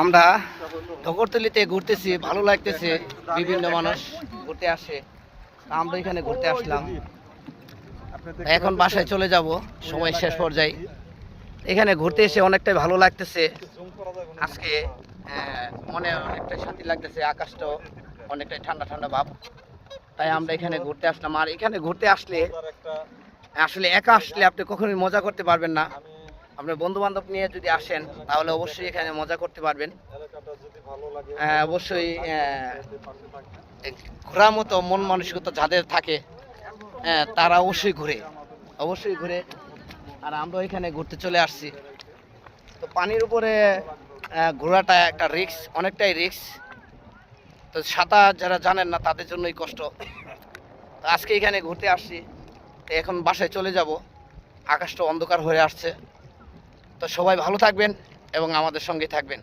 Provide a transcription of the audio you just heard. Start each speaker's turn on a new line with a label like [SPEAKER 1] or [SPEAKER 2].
[SPEAKER 1] আমরা ঢকরতলিতে ঘুরতেছি, ভালো লাগতেছে, বিভিন্ন মানুষ ঘুরতে আসে। আমরা এখানে ঘুরতে আসলাম, এখন বাসায় চলে যাব, সময় শেষ পর্যায়ে। এখানে ঘুরতে এসে অনেকটাই ভালো লাগতেছে আজকে, মনে অনেকটাই শান্তি লাগতেছে, আকাশটাও অনেকটাই ঠান্ডা ঠান্ডা ভাব। তাই আমরা এখানে ঘুরতে আসলাম। আর এখানে ঘুরতে আসলে আসলে একা আসলে আপনি কখনোই মজা করতে পারবেন না। আপনার বন্ধু বান্ধব নিয়ে যদি আসেন তাহলে অবশ্যই এখানে মজা করতে পারবেন। অবশ্যই ঘোরার মতো মন মানসিকতা যাদের থাকে তারা অবশ্যই ঘুরে। আর আমরা এখানে ঘুরতে চলে আসছি। তো পানির উপরে ঘোরাটা একটা রিস্ক, অনেকটাই রিস্ক। তো সাঁতার যারা জানেন না তাদের জন্যই কষ্ট। তো আজকে এখানে ঘুরতে আসছি, তো এখন বাসায় চলে যাব, আকাশটা অন্ধকার হয়ে আসছে। তো সবাই ভালো থাকবেন এবং আমাদের সঙ্গে থাকবেন।